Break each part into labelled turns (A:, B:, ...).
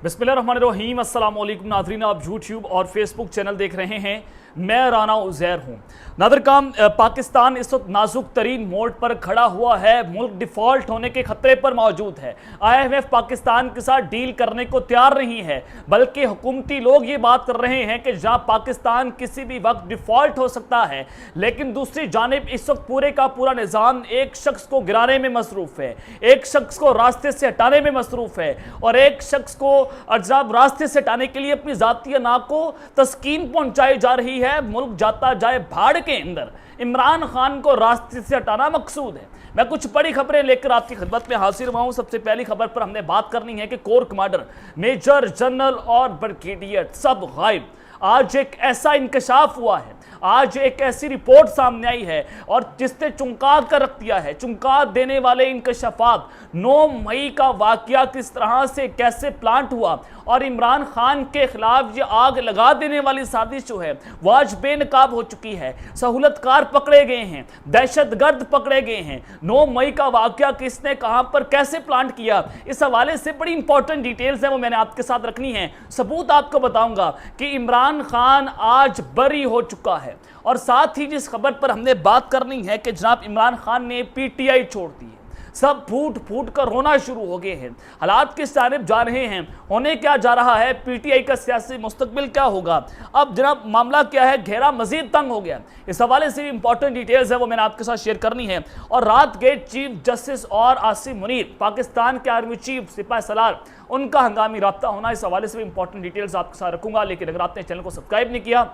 A: बिस्मिल्लाहिर्रहमानिर्रहीम। अस्सलाम वालेकुम नाज़रीन, आप यूट्यूब और फेसबुक चैनल देख रहे हैं। मैं राना उज़ैर हूँ। नादरकाम, पाकिस्तान इस वक्त नाजुक तरीन मोड़ पर खड़ा हुआ है। मुल्क डिफ़ॉल्ट होने के खतरे पर मौजूद है। IMF पाकिस्तान के साथ डील करने को तैयार नहीं है, बल्कि हुकूमती लोग ये बात कर रहे हैं कि जहाँ पाकिस्तान किसी भी वक्त डिफ़ॉल्ट हो सकता है, लेकिन दूसरी जानिब इस वक्त पूरे का पूरा निज़ाम एक शख्स को गिराने में मसरूफ़ है, एक शख्स को रास्ते से हटाने में मसरूफ़ है, और एक शख्स को जब रास्ते से हटाने के लिए अपनी ज़ाती अना को तस्कीन पहुँचाई जा रही है। मुल्क जाता जाए भाड़ के अंदर। इमरान खान को रास्ते से हटाना मकसूद है। मैं कुछ बड़ी खबरें लेकर आपकी खिदमत में हाजिर हुआ हूं। सबसे पहली खबर पर हमने बात करनी है कि कोर कमांडर, मेजर जनरल और ब्रिगेडियर सब गायब। आज एक ऐसा इंकशाफ हुआ है, आज एक ऐसी रिपोर्ट सामने आई है और जिसने चुंका कर रख दिया है। चुंका देने वाले इंकशाफात, 9 मई का वाकया किस तरह से कैसे प्लांट हुआ और इमरान खान के खिलाफ ये आग लगा देने वाली साजिश जो है वो आज बेनकाब हो चुकी है। सहूलतकार पकड़े गए हैं, दहशतगर्द पकड़े गए हैं। 9 मई का वाकया किसने कहां पर कैसे प्लांट किया, इस हवाले से बड़ी इंपॉर्टेंट डिटेल्स है, वो मैंने आपके साथ रखनी है। सबूत आपको बताऊंगा कि इमरान खान आज बरी हो चुका है। और साथ ही जिस खबर पर हमने बात करनी है कि जनाब इमरान खान ने PTI छोड़ दी है। सब फूट फूट कर रोना शुरू हो गए हैं। हालात किस जानिब जा रहे हैं, होने क्या जा रहा है, PTI का सियासी मुस्तकबिल क्या होगा, अब जनाब मामला क्या है, घेरा मजीद तंग हो गया। इस हवाले से इंपॉर्टेंट डिटेल्स है, वो मैंने आपके साथ शेयर करनी है। और रात गए चीफ जस्टिस और आसिम मुनीर, पाकिस्तान के आर्मी चीफ सिपाही सलार, उनका हंगामी रब्ता होना, इस हवाले से भी इंपॉर्टेंट डिटेल्स आपके साथ रखूंगा। लेकिन अगर आपने चैनल को सब्सक्राइब नहीं किया,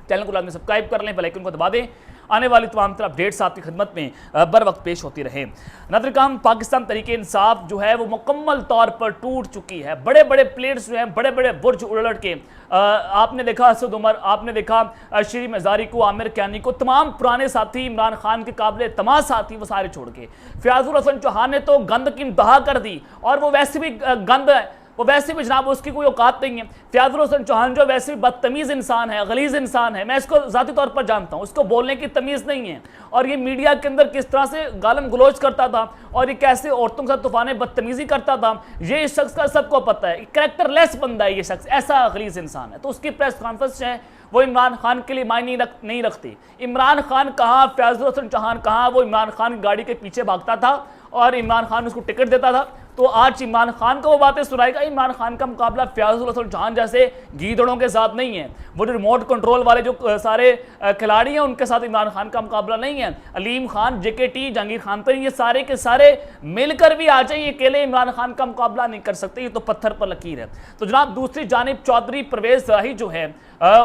A: चैनल को लाजमी सब्सक्राइब कर लें, बेल आइकन को दबा दें। आने वाली तमाम तरह अपडेट्स आपकी खिदमत में बर वक्त पेश होती रहे। नाज़रीन, पाकिस्तान तहरीक इंसाफ जो है वो मुकम्मल तौर पर टूट चुकी है। बड़े बड़े प्लेयर्स जो हैं, बड़े बड़े बुर्ज उलट के, आपने देखा असद उमर, आपने देखा श्री मज़ारी को, आमिर कैनी को, तमाम पुराने साथी, इमरान खान के काबिल तमाम साथी, वो सारे छोड़ के फयाजुल हसन चौहान ने तो गंद की इंतहा कर दी। और वो वैसे भी गंद है, वो वैसे भी जनाब उसकी कोई औकात नहीं है। फयाजुल हसन चौहान जो वैसे भी बदतमीज़ इंसान है, गलीज़ इंसान है, मैं इसको ज़ाती तौर पर जानता हूँ, उसको बोलने की तमीज़ नहीं है। और ये मीडिया के अंदर किस तरह से गालम गलोच करता था और ये कैसे औरतों के साथ तूफाने बदतमीज़ी करता था, ये इस शख्स का सबको पता है। कैरेक्टरलेस बंदा है ये शख्स, ऐसा गलीज़ इंसान है। तो उसकी प्रेस कॉन्फ्रेंस है वो इमरान खान के लिए मायने नहीं रखती। इमरान खान कहाँ, फयाजुल हसन चौहान कहाँ, वो इमरान खान की गाड़ी के पीछे भागता था और इमरान खान उसको टिकट देता था। तो आज इमरान खान को वो बातें सुनाएगा। इमरान खान का मुकाबला फयाजुल हसन चौहान जैसे गीदड़ों के साथ नहीं है। वो जो रिमोट कंट्रोल वाले जो सारे खिलाड़ी हैं उनके साथ इमरान खान का मुकाबला नहीं है। अलीम खान, JKT, जहांगीर खान, तो ये सारे के सारे मिलकर भी आ जाए, अकेले इमरान खान का मुकाबला नहीं कर सकते। ये तो पत्थर पर लकीर है। तो जनाब दूसरी जानिब चौधरी परवेज राही जो है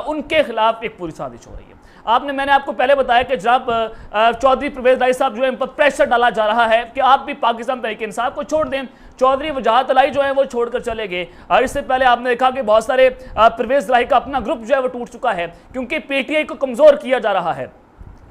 A: उनके खिलाफ एक पूरी साजिश हो रही है। मैंने आपको पहले बताया कि जनाब चौधरी परवेज राही साहब जो है, इन पर प्रेशर डाला जा रहा है कि आप भी पाकिस्तान तहरीक इंसाफ को छोड़ दें। चौधरी वजाहत अलाई जो है वो छोड़कर चले गए। और इससे पहले आपने देखा कि बहुत सारे परवेज राही का अपना ग्रुप जो है वो टूट चुका है, क्योंकि PTI को कमजोर किया जा रहा है।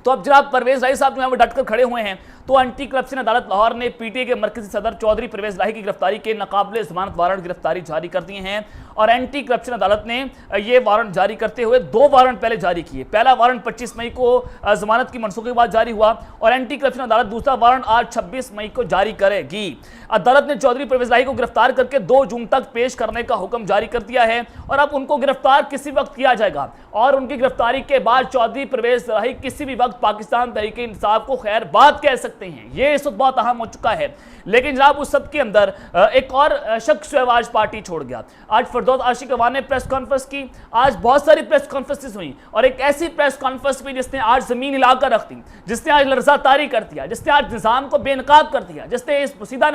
A: तो अब जनाब परवेज राही साहब जो है वो डटकर खड़े हुए हैं। तो एंटी करप्शन अदालत लाहौर ने PTI के मरकजी सदर चौधरी परवेज राही की गिरफ्तारी के नाकाबिले जमानत वारंट गिरफ्तारी जारी कर दिए हैं। और एंटी करप्शन अदालत ने ये वारंट जारी करते हुए 2 वारंट पहले जारी किए। पहला वारंट 25 मई को जमानत की मनसूखे के बाद जारी हुआ और एंटी करप्शन अदालत दूसरा वारंट आज 26 मई को जारी करेगी। अदालत ने चौधरी परवेज राही को गिरफ्तार करके 2 जून तक पेश करने का हुक्म जारी कर दिया है। और अब उनको गिरफ्तार किसी वक्त किया जाएगा और उनकी गिरफ्तारी के बाद चौधरी परवेज राही किसी भी वक्त पाकिस्तान तहरीक इंसाफ को खैर बात कह सकते हैं। ये इस वक्त बहुत अहम हो चुका है। लेकिन जनाब उस सब के अंदर एक और शख्स आज पार्टी छोड़ गया। आज फरदौस आशिक अवान ने प्रेस कॉन्फ्रेंस की। आज बहुत सारी प्रेस कॉन्फ्रेंसेस हुई और एक ऐसी प्रेस कॉन्फ्रेंस भी जिसने आज जमीन हिलाकर रख दी, जिसने आज लर्जा तारी कर दिया, जिसने आज निज़ाम को बेनकाब कर दिया, जिसने इस सीधा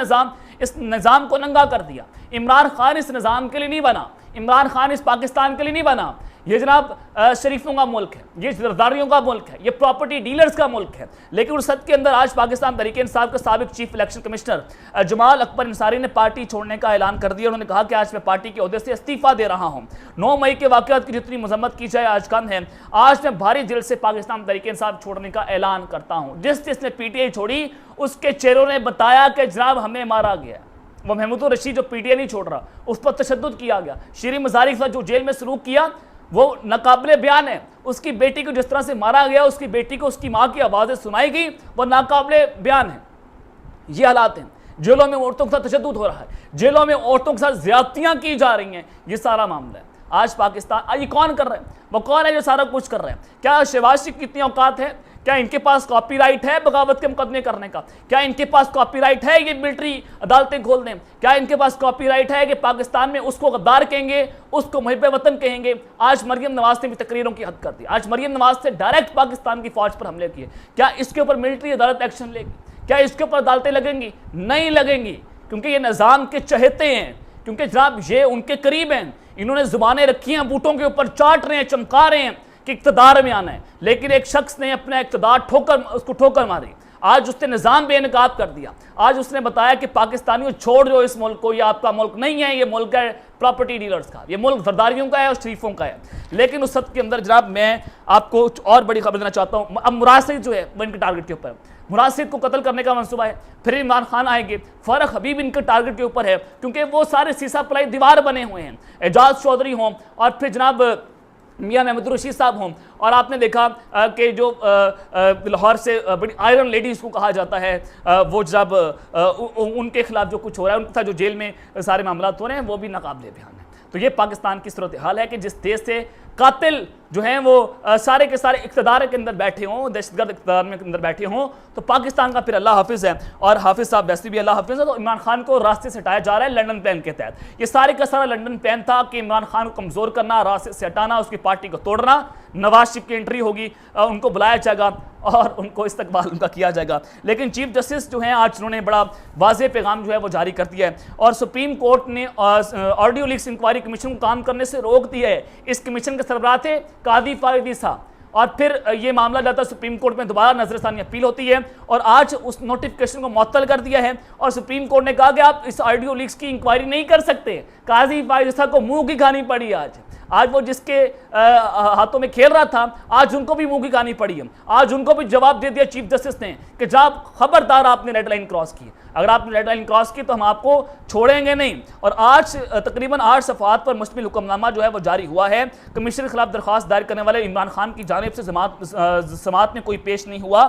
A: इस निज़ाम को नंगा कर दिया। इमरान खान इस निज़ाम के लिए नहीं बना, इमरान खान इस पाकिस्तान के लिए नहीं बना। ये जनाब शरीफों का मुल्क है, ये जरदारियों का मुल्क है, ये प्रॉपर्टी डीलर्स का मुल्क है। लेकिन उस सद के अंदर आज पाकिस्तान तहरीक इंसाफ के साबिक chief election commissioner Jamal Akbar Ansari ने पार्टी छोड़ने का ऐलान कर दिया। उन्होंने कहा कि आज मैं पार्टी के ओहदे से इस्तीफा दे रहा हूं। 9 मई के वाक़यात की जितनी मजम्मत की जाए आज कम है। आज मैं भारी दिल से पाकिस्तान तहरीक इंसाफ छोड़ने का ऐलान करता हूँ। जिसने PTI छोड़ी उसके चेहरों ने बताया कि जनाब हमें मारा गया। वो महमूद रशीद जो PTI नहीं छोड़ रहा, उस पर तशद्दुद किया गया। श्री मज़ारी के साथ जो जेल में सलूक किया वो नाकाबिले बयान है। उसकी बेटी को जिस तरह से मारा गया, उसकी बेटी को उसकी माँ की आवाज़ें सुनाई गई, वो नाकाबिले बयान है। ये हालात हैं। जेलों में औरतों के साथ तशद्दुद हो रहा है, जेलों में औरतों के साथ ज्यादतियां की जा रही हैं। ये सारा मामला है आज पाकिस्तान। ये कौन कर रहे हैं? वो कौन है जो सारा कुछ कर रहे हैं? क्या शहबाज शरीफ की इतनी औकात है? क्या इनके पास कॉपीराइट है बगावत के मुकदमे करने का? क्या इनके पास कॉपीराइट है ये मिलिट्री अदालतें खोल दें? क्या इनके पास कॉपीराइट है कि पाकिस्तान में उसको गद्दार कहेंगे, उसको मुहिब वतन कहेंगे? आज मरियम नवाज ने भी तकरीरों की हद कर दी। आज मरियम नवाज से डायरेक्ट पाकिस्तान की फौज पर हमले किए। क्या इसके ऊपर मिलिट्री अदालत एक्शन लेगी? क्या इसके ऊपर अदालतें लगेंगी? नहीं लगेंगी, क्योंकि ये निज़ाम के चहेते हैं, क्योंकि जनाब ये उनके करीब हैं। इन्होंने जुबानें रखी हैं, बूटों के ऊपर चाट रहे हैं, चमका रहे हैं कि इक़्तिदार में आना है। लेकिन एक शख्स ने अपना इक़्तिदार ठोकर मारी। आज उसने निज़ाम बेनकाब कर दिया। आज उसने बताया कि पाकिस्तानियों छोड़ दो इस मुल्क को, ये आपका मुल्क नहीं है, ये मुल्क है प्रॉपर्टी डीलर्स का, ये मुल्क जरदारियों का है और शरीफों का है। लेकिन उस सद के अंदर जनाब मैं आपको और बड़ी खबर देना चाहता हूँ। अब मुराद सईद जो है वो इनके टारगेट के ऊपर है। मुराद सईद को कत्ल करने का मंसूबा है। फिर इमरान खान आएंगे, फारूक हबीब इनके टारगेट के ऊपर है, क्योंकि वो सारे सीसा पलाई दीवार बने हुए हैं। एजाज चौधरी हों और फिर जनाब मियां महमूद रशीद साहब हों, और आपने देखा कि जो लाहौर से बड़ी आयरन लेडीज़ को कहा जाता है, वो जब उनके खिलाफ जो कुछ हो रहा है, उनका जो जेल में सारे मामला हो रहे हैं, वो भी नाकाबिले बयान है। तो ये पाकिस्तान की सूरत हाल है कि जिस देश से कातिल जो हैं वो सारे के सारे इक़्तिदार के अंदर बैठे हों, दहशतगर्द इक़्तिदार में अंदर बैठे हों, तो पाकिस्तान का फिर अल्लाह हाफिज़ है। और हाफिज़ साहब वैसे भी अल्लाह हाफिज़ है। तो इमरान खान को रास्ते से हटाया जा रहा है लंदन प्लान के तहत। ये सारे का सारा लंदन प्लान था कि इमरान खान को कमज़ोर करना, रास्ते से हटाना, उसकी पार्टी को तोड़ना। नवाज शरीफ की एंट्री होगी, उनको बुलाया जाएगा और उनको इस्तकबाल उनका किया जाएगा। लेकिन चीफ जस्टिस जो हैं आज उन्होंने बड़ा वाज़ेह पैगाम जो है वो जारी कर दिया है, और सुप्रीम कोर्ट ने ऑडियो लीक्स इंक्वायरी कमीशन को काम करने से रोक दिया है। इस कमीशन के सरबराह थे कादी फायदी साहब, और फिर ये मामला जाता है सुप्रीम कोर्ट में, दोबारा नजरसानी अपील होती है, और आज उस नोटिफिकेशन को मुअत्तल कर दिया है। और सुप्रीम कोर्ट ने कहा कि आप इस ऑडियो लीक्स की इंक्वायरी नहीं कर सकते। काजी फायदी साहब को मुंह की खानी पड़ी आज वो जिसके हाथों में खेल रहा था, आज उनको भी मुंह की खानी पड़ी है। आज उनको भी जवाब दे दिया चीफ जस्टिस ने कि जब खबरदार आपने रेड लाइन क्रॉस की, अगर आपने रेड लाइन क्रॉस की तो हम आपको छोड़ेंगे नहीं। और आज तकरीबन 8 सफ़हात पर मुश्तमिल हुक्मनामा जो है वो जारी हुआ है। कमीशन के खिलाफ दरख्वास्त दायर करने वाले इमरान खान की जानिब से समाअत में कोई पेश नहीं हुआ,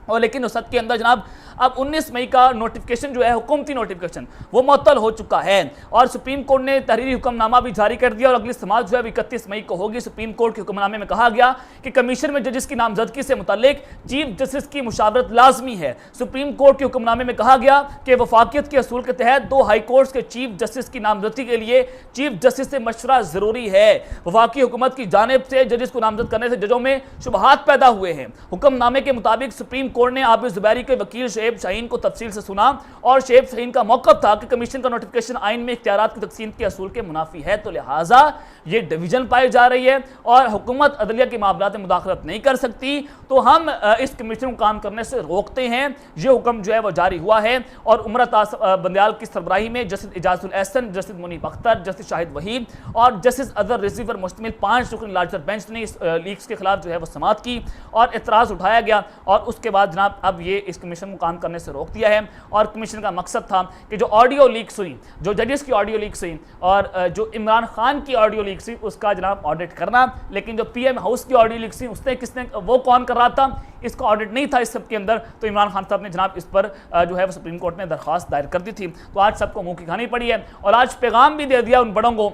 A: और लेकिन उस के अंदर जनाब अब 19 मई का नोटिफिकेशन जो है, हुकूमती नोटिफिकेशन, वो मुअत्तल हो चुका है। और सुप्रीम कोर्ट ने तहरीरी हुक्मनामा भी जारी कर दिया, और अगली समाअत जो है 31 मई को होगी। सुप्रीम कोर्ट के हुक्मनामे में कहा गया कि कमीशन में जजिस की नामजदगी से मुतल्लिक चीफ जस्टिस की मुशावरत लाजमी है। सुप्रीम कोर्ट के हुक्मनामे में कहा गया कि वफाकियत के असूल के तहत 2 हाई कोर्ट्स के चीफ जस्टिस की नामजदगी के लिए चीफ जस्टिस से मशवरा जरूरी है। वफाकी हुकूमत की जानिब से जजिस को नामजद करने से जजों में शुबहात पैदा हुए हैं। हुक्मनामे के मुताबिक सुप्रीम कोर्ट ने आबिद जुबैरी के वकील शेब शाहीन को तफसील से सुना, और शेब शाहीन का मौक़िफ़ था कि कमीशन का नोटिफिकेशन आइन में इख्तियारात की तकसीम के असूल के मुनाफी है, तो लिहाजा ये डिवीजन पाई जा रही है और हुकूमत अदलिया के मामलात में मुदाखलत नहीं कर सकती, तो हम इस कमीशन को काम करने से रोकते हैं। ये हुक्म जो है वो जारी हुआ है। और उमरत बंदयाल की सरबराही में justice Ijazul Ahsan, justice Munib Akhtar, justice Shahid Waheed और जस्टिस अजहर रिजवी पर मुश्तमिल 5 रुकनी लार्जर बेंच ने इस लीक्स के खिलाफ जो है वो समाअत की और एतराज़ उठाया गया, और उसके बाद जनाब अब ये इस कमीशन को काम करने से रोक दिया है। और कमीशन का मकसद था कि जो ऑडियो लीक्स हुई, जो जजेस की ऑडियो लीक्स हुई और जो इमरान खान की ऑडियो लीक्स हुई, उसका जनाब ऑडिट करना। लेकिन जो पीएम हाउस की ऑडियो लीक्स हुई, उसने किसने, वो कौन कर रहा था, इसका ऑडिट नहीं था इस सब के अंदर। तो इमरान खान साहब ने जनाब इस पर जो है वो सुप्रीम कोर्ट में दरख्वास्त दायर कर दी थी। तो आज सबको मुंह की खानी पड़ी है, और आज पैगाम भी दे दिया उन बड़ों को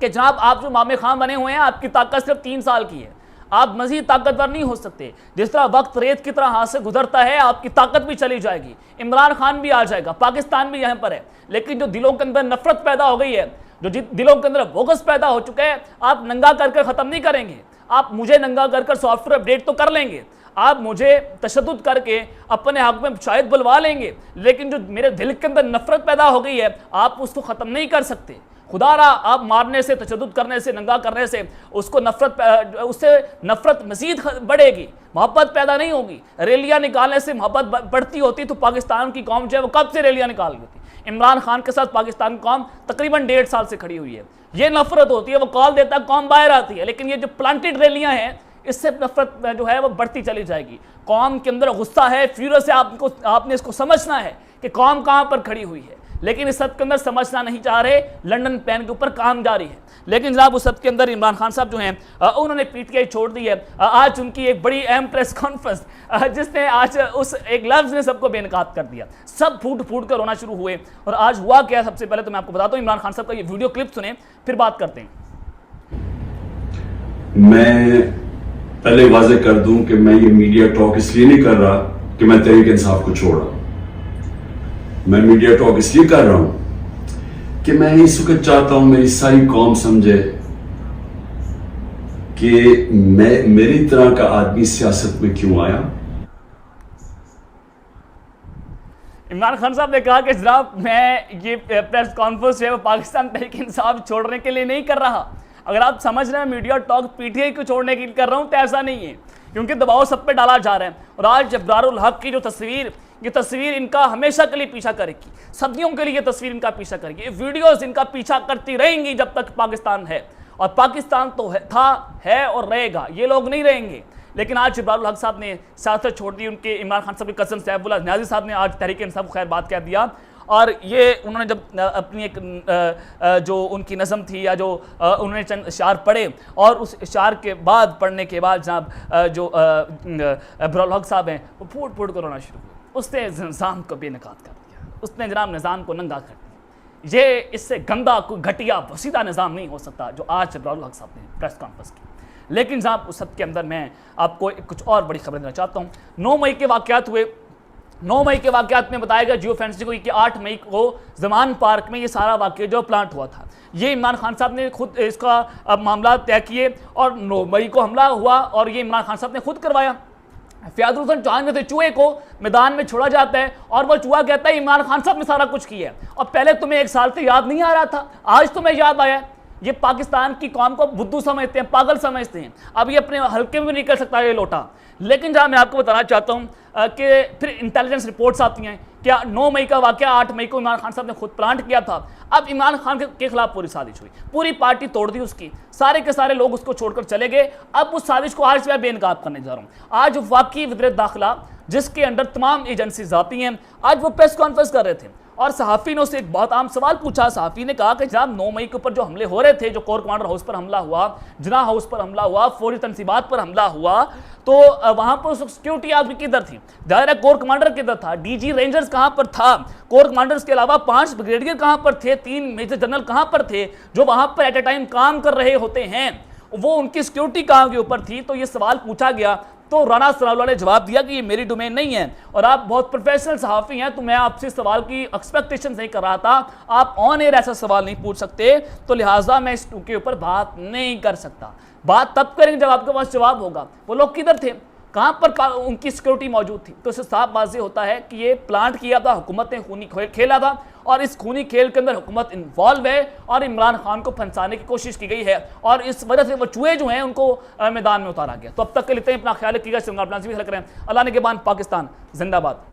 A: कि जनाब आप जो मामे खान बने हुए हैं, आपकी ताकत सिर्फ 3 साल की है, आप मजीद ताकतवर नहीं हो सकते। जिस तरह वक्त रेत की तरह हाथ से गुजरता है, आपकी ताकत भी चली जाएगी, इमरान खान भी आ जाएगा, पाकिस्तान भी यहाँ पर है। लेकिन जो दिलों के अंदर नफरत पैदा हो गई है, जो दिलों के अंदर बोगस पैदा हो चुका है, आप नंगा करके ख़त्म नहीं करेंगे। आप मुझे नंगा कर सॉफ्टवेयर अपडेट तो कर लेंगे, आप मुझे तशद्दुद करके अपने हक में शायद बुलवा लेंगे, लेकिन जो मेरे दिल के अंदर नफरत पैदा हो गई है, आप उसको ख़त्म नहीं कर सकते। खुदारा आप मारने से, तशद्दुद करने से, नंगा करने से उसको उससे नफरत मजीद बढ़ेगी, मोहब्बत पैदा नहीं होगी। रैलियाँ निकालने से मोहब्बत बढ़ती होती तो पाकिस्तान की कौम जो है वो कब से रैलियाँ निकाल रही थी। इमरान खान के साथ पाकिस्तान की कौम तकरीबन 1.5 साल से खड़ी हुई है। ये नफरत होती है, वो कॉल देता है, कौम बाहर आती है। लेकिन ये जो प्लांटेड रैलियाँ हैं, इससे नफरत जो है वो बढ़ती चली जाएगी। कौम के अंदर गुस्सा है, फ्यूरियस है, आपने इसको समझना है कि कौम कहाँ पर खड़ी हुई है। लेकिन इस सद के अंदर समझना नहीं चाह रहे, लंदन प्लान के ऊपर काम जारी है। लेकिन जनाब उस सद के अंदर इमरान खान साहब जो हैं उन्होंने पीटीआई छोड़ दी है। आज उनकी एक बड़ी अहम प्रेस कॉन्फ्रेंस जिसने आज उस एक लफ्ज ने सबको बेनकाब कर दिया, सब फूट फूट कर रोना शुरू हुए। और आज हुआ क्या, सबसे पहले तो मैं आपको बताता हूं, इमरान खान साहब का ये वीडियो क्लिप सुने फिर बात करते हैं।
B: मैं पहले वाजे कर दूं कि मैं ये मीडिया टॉक इसलिए नहीं कर रहा कि मैं तहरीक इंसाफ को छोड़ रहा हूं। मैं मीडिया टॉक इसलिए कर रहा हूं कि मैं इस वक्त चाहता हूं मेरी सारी कौम समझे कि मैं मेरी तरह का आदमी सियासत में क्यों आया।
A: इमरान खान साहब ने कहा कि जनाब मैं ये प्रेस कॉन्फ्रेंस है वो पाकिस्तान तहरीक इंसाफ छोड़ने के लिए नहीं कर रहा। अगर आप समझ रहे हैं मीडिया टॉक पीटीआई को छोड़ने के लिए कर रहा हूं तो ऐसा नहीं है, क्योंकि दबाव सब पे डाला जा रहा है। और आज अब्रारुल हक की जो तस्वीर, ये तस्वीर इनका हमेशा के लिए पीछा करेगी, सदियों के लिए ये तस्वीर इनका पीछा करेगी, ये वीडियोस इनका पीछा करती रहेंगी जब तक पाकिस्तान है। और पाकिस्तान तो है और रहेगा, ये लोग नहीं रहेंगे। लेकिन आज अब्रारुल हक साहब ने सियासत छोड़ दी, उनके इमरान खान साहब के कज़न सैफुल्लाह न्याज़ी साहब ने आज तहरीक इंसाफ को खैर बात कह दिया। और ये उन्होंने जब अपनी एक जो उनकी नज़म थी या जो उन्होंने चंद इशार पढ़े और उस इशार के बाद पढ़ने के बाद जनाब जो अब्रारुल हक साहब हैं वो फूट फूट कर रोना शुरू हुए। उसने निज़ाम को बेनकाब कर दिया, उसने जनाब निज़ाम को नंगा कर दिया। ये इससे गंदा कोई घटिया वसीदा निज़ाम नहीं हो सकता जो आज अब्रारुल हक साहब ने प्रेस कॉन्फ्रेंस की। लेकिन जनाब उस सब के अंदर मैं आपको कुछ और बड़ी खबर देना चाहता हूँ। 9 मई के वाक़यात हुए। 9 मई के वाक़यात में बताया गया जियो फैंटेसी को कि 8 मई को ज़मान पार्क में ये सारा वाक़या जो प्लांट हुआ था, ये इमरान खान साहब ने खुद इसका मामला तय किए और 9 मई को हमला हुआ और ये इमरान खान साहब ने खुद करवाया। फ़याज़ुल हुसैन चौहान जैसे चूहे को मैदान में छोड़ा जाता है और वो चूहा कहता है इमरान खान साहब ने सारा कुछ किया है, और पहले तुम्हें 1 साल से याद नहीं आ रहा था, आज तुम्हें याद आया। ये पाकिस्तान की कौम को बुद्धू समझते हैं, पागल समझते हैं। अब ये अपने हल्के में भी निकल सकता है ये लोटा। लेकिन जहाँ मैं आपको बताना चाहता हूँ कि फिर इंटेलिजेंस रिपोर्ट्स आती हैं क्या 9 मई का वाक़या 8 मई को इमरान खान साहब ने खुद प्लांट किया था। अब इमरान खान के खिलाफ पूरी साजिश हुई, पूरी पार्टी तोड़ दी उसकी, सारे के सारे लोग उसको छोड़कर चले गए। अब उस साजिश को आज मैं बेनकाब करने जा रहा हूँ। आज वाकई वज़ीर दाखिला जिसके अंडर तमाम एजेंसीज आती हैं, आज वो प्रेस कॉन्फ्रेंस कर रहे थे और सहाफ़ी ने उससे एक बहुत आम सवाल पूछा। सहाफ़ी ने कहा कि जनाब 9 मई के ऊपर जो हमले हो रहे थे, जो कोर कमांडर हाउस पर हमला हुआ, जिना हाउस पर हमला हुआ, फौजी तनसीबात पर हमला हुआ, तो वहाँ पर सिक्योरिटी आदमी किधर थी? ज़ाहिर है कोर कमांडर किधर था, डीजी रेंजर्स कहाँ पर था, कोर कमांडर्स के अलावा 5 ब्रिगेडियर कहाँ पर थे, 3 मेजर जनरल कहाँ पर थे जो वहाँ पर एट ए टाइम काम कर रहे होते हैं, वो उनकी सिक्योरिटी कहाँ के ऊपर थी? तो ये सवाल पूछा गया तो राना सनाउल्लाह ने जवाब दिया कि ये मेरी डोमेन नहीं है और आप बहुत प्रोफेशनल सहाफ़ी हैं, तो मैं आपसे सवाल की एक्सपेक्टेशन नहीं कर रहा था, आप ऑन एयर ऐसा सवाल नहीं पूछ सकते, तो लिहाजा मैं इस के ऊपर बात नहीं कर सकता। बात तब करेंगे जब आपके पास जवाब होगा। वो लोग किधर थे, कहाँ पर उनकी सिक्योरिटी मौजूद थी? तो इससे साफ वाज़ेह होता है कि ये प्लांट किया था, हुकूमत ने खूनी खेला था और इस खूनी खेल के अंदर हुकूमत इन्वॉल्व है और इमरान खान को फंसाने की कोशिश की गई है और इस वजह से वो चूहे जो हैं उनको मैदान में उतारा गया। तो अब तक के लिए अपना ख्याल रखिएगा। अल्लाह ने के बाद पाकिस्तान जिंदाबाद।